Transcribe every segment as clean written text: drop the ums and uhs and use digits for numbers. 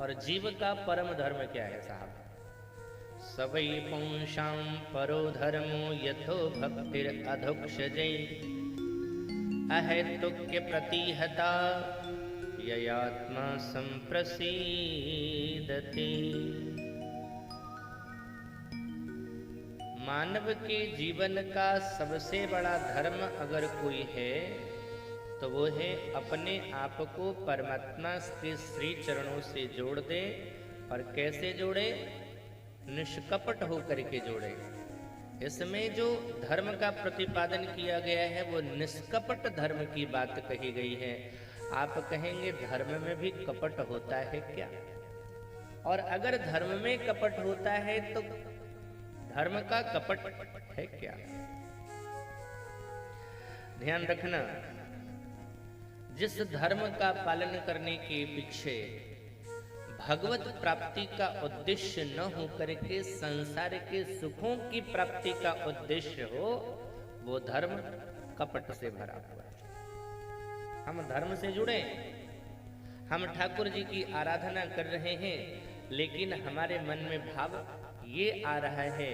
और जीव का परम धर्म क्या है साहब? सबई पुंसां परो धर्मो यथो भक्तिर अधोक्षजै अहेतुक्य प्रतिहता ययात्मा संप्रसीदति। मानव के जीवन का सबसे बड़ा धर्म अगर कोई है तो वो है अपने आप को परमात्मा के श्री चरणों से जोड़ दे। और कैसे जोड़े? निष्कपट होकर के जोड़े। इसमें जो धर्म का प्रतिपादन किया गया है वो निष्कपट धर्म की बात कही गई है। आप कहेंगे धर्म में भी कपट होता है क्या? और अगर धर्म में कपट होता है तो धर्म का कपट है क्या? ध्यान रखना, जिस धर्म का पालन करने के पीछे भगवत प्राप्ति का उद्देश्य न हो करके संसार के सुखों की प्राप्ति का उद्देश्य हो, वो धर्म कपट से भरा हुआ है। हम धर्म से जुड़े, हम ठाकुर जी की आराधना कर रहे हैं, लेकिन हमारे मन में भाव ये आ रहा है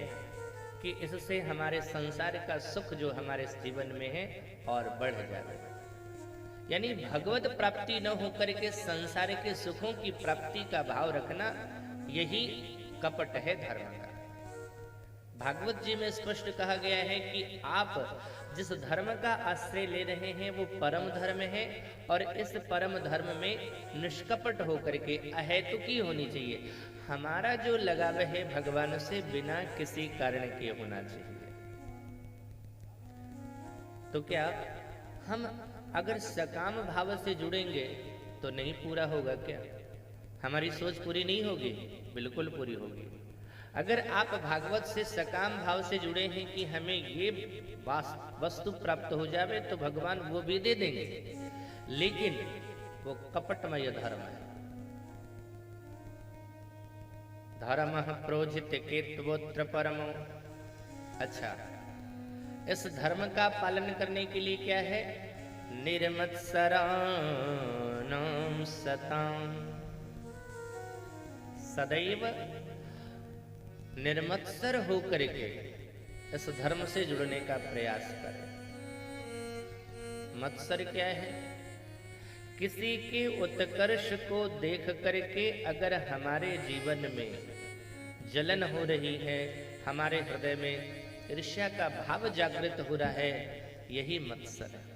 कि इससे हमारे संसार का सुख जो हमारे जीवन में है और बढ़ जाए। यानी भगवत प्राप्ति न होकर के संसार के सुखों की प्राप्ति का भाव रखना, यही कपट है धर्म का। भागवत जी में स्पष्ट कहा गया है कि आप जिस धर्म का आश्रय ले रहे हैं वो परम धर्म है, और इस परम धर्म में निष्कपट होकर के अहेतुकी होनी चाहिए। हमारा जो लगाव है भगवान से बिना किसी कारण के होना चाहिए। तो क्या हम अगर सकाम भाव से जुड़ेंगे तो नहीं पूरा होगा क्या? हमारी सोच पूरी नहीं होगी? बिल्कुल पूरी होगी। अगर आप भागवत से सकाम भाव से जुड़े हैं कि हमें ये वस्तु प्राप्त हो जावे, तो भगवान वो भी दे देंगे, लेकिन वो कपटमय धर्म है। धर्म प्रोजित केत्वोत्र परमो। अच्छा, इस धर्म का पालन करने के लिए क्या है? निर्मत्सराणां सतां। सदैव निर्मत्सर होकर के इस धर्म से जुड़ने का प्रयास करें। मत्सर क्या है? किसी के उत्कर्ष को देख करके अगर हमारे जीवन में जलन हो रही है, हमारे हृदय में ईर्ष्या का भाव जागृत हो रहा है, यही मत्सर है।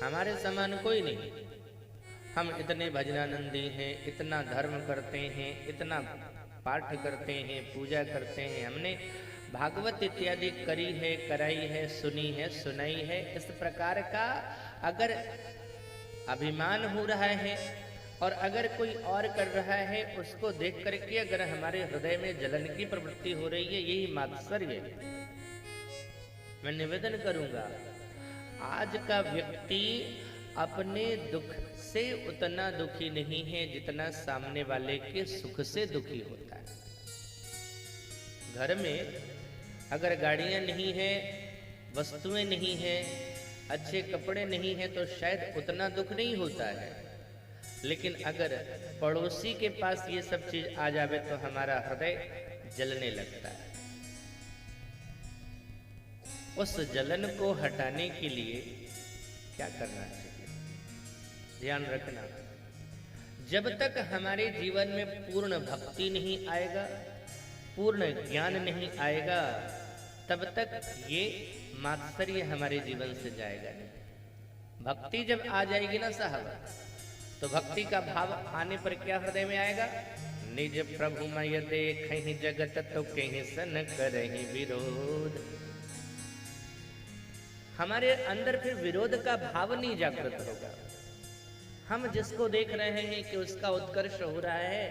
हमारे समान कोई नहीं। हम इतने भजनानंदी हैं, इतना धर्म करते हैं, इतना पाठ करते हैं, पूजा करते हैं, हमने भागवत इत्यादि करी है, कराई है, सुनी है, सुनाई है। इस प्रकार का अगर अभिमान हो रहा है और अगर कोई और कर रहा है, उसको देख करके अगर हमारे हृदय में जलन की प्रवृत्ति हो रही है, यही मात्सर्य है। मैं निवेदन करूंगा, आज का व्यक्ति अपने दुख से उतना दुखी नहीं है जितना सामने वाले के सुख से दुखी होता है। घर में अगर गाड़ियां नहीं है, वस्तुएं नहीं है, अच्छे कपड़े नहीं है, तो शायद उतना दुख नहीं होता है। लेकिन अगर पड़ोसी के पास ये सब चीज आ जावे तो हमारा हृदय जलने लगता है। उस जलन को हटाने के लिए क्या करना चाहिए? ध्यान रखना, जब तक हमारे जीवन में पूर्ण भक्ति नहीं आएगा, पूर्ण ज्ञान नहीं आएगा, तब तक ये मात्सर्य हमारे जीवन से जाएगा नहीं। भक्ति जब आ जाएगी ना साहब, तो भक्ति का भाव आने पर क्या हृदय में आएगा? निज प्रभु मय देखहि जगत तो कहीं सन करहि विरोध। हमारे अंदर फिर विरोध का भाव नहीं जागृत होगा। हम जिसको देख रहे हैं कि उसका उत्कर्ष हो रहा है,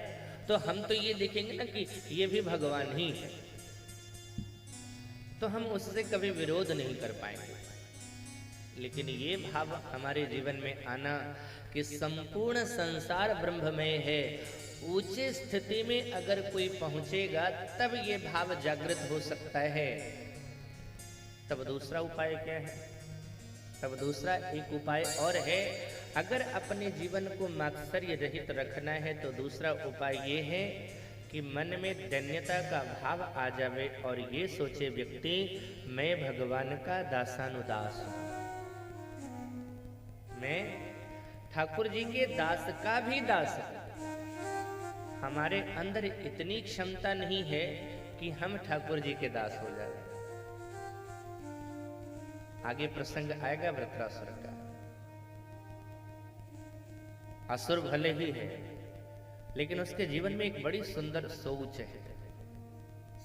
तो हम तो ये देखेंगे ना कि ये भी भगवान ही है, तो हम उससे कभी विरोध नहीं कर पाएंगे। लेकिन ये भाव हमारे जीवन में आना कि संपूर्ण संसार ब्रह्ममय है, ऊंचे स्थिति में अगर कोई पहुंचेगा तब ये भाव जागृत हो सकता है। तब दूसरा उपाय क्या है? तब दूसरा एक उपाय और है। अगर अपने जीवन को मात्सर्य रहित रखना है तो दूसरा उपाय ये है कि मन में दैन्यता का भाव आ जावे और ये सोचे व्यक्ति मैं भगवान का दासानुदास हूं, मैं ठाकुर जी के दास का भी दास हूं। हमारे अंदर इतनी क्षमता नहीं है कि हम ठाकुर जी के दास हो जाए। आगे प्रसंग आएगा वृत्रासुर का। असुर भले ही है लेकिन उसके जीवन में एक बड़ी सुंदर सोच है।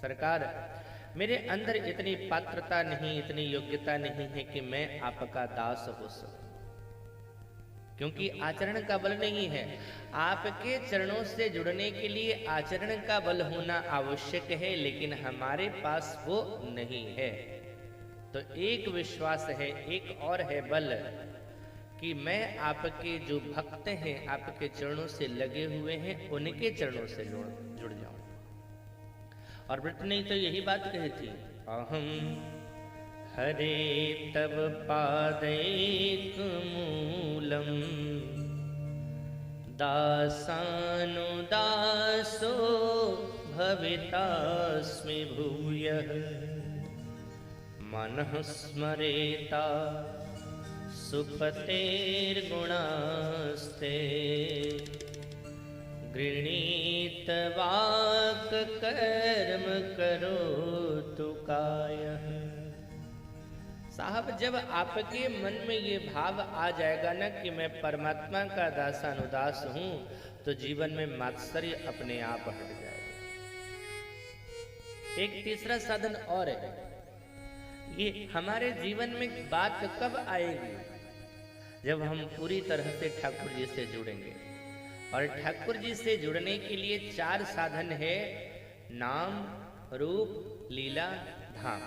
सरकार, मेरे अंदर इतनी पात्रता नहीं, इतनी योग्यता नहीं है कि मैं आपका दास हो सकूं, क्योंकि आचरण का बल नहीं है। आपके चरणों से जुड़ने के लिए आचरण का बल होना आवश्यक है, लेकिन हमारे पास वो नहीं है। तो एक विश्वास है, एक और है बल कि मैं आपके जो भक्त हैं, आपके चरणों से लगे हुए हैं, उनके चरणों से जुड़ जाऊं। और वृत्त ने तो यही बात कही थी, अहम हरे तब पादैक मूलम दासानुदासो भवितास्मि भूयः मनः स्मरेता सुपतेर्गुणास्ते गृणीत वाक् कर्म करोतु कायः। साहब, जब आपके मन में ये भाव आ जाएगा ना कि मैं परमात्मा का दासानुदास हूं, तो जीवन में मात्सर्य अपने आप हट जाएगा। एक तीसरा साधन और है। ये हमारे जीवन में बात कब आएगी? जब हम पूरी तरह से ठाकुर जी से जुड़ेंगे। और ठाकुर जी से जुड़ने के लिए 4 साधन है, नाम, रूप, लीला, धाम।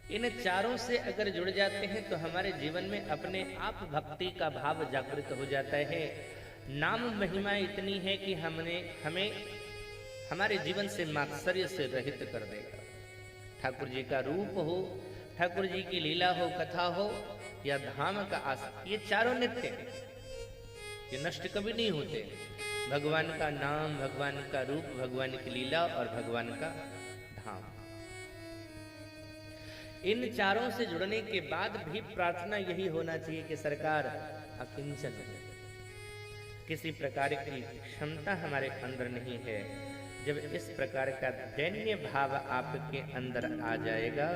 इन चारों से अगर जुड़ जाते हैं तो हमारे जीवन में अपने आप भक्ति का भाव जागृत हो जाता है। नाम महिमा इतनी है कि हमें हमारे जीवन से मात्सर्य से रहित कर देगा। ठाकुर जी का रूप हो, ठाकुर जी की लीला हो, कथा हो या धाम का आस, ये चारों नित्य हैं, ये नष्ट कभी नहीं होते। भगवान का नाम, भगवान का रूप, भगवान की लीला और भगवान का धाम। इन चारों से जुड़ने के बाद भी प्रार्थना यही होना चाहिए कि सरकार अकिंचन, किसी प्रकार की क्षमता हमारे अंदर नहीं है। जब इस प्रकार का दैन्य भाव आपके अंदर आ जाएगा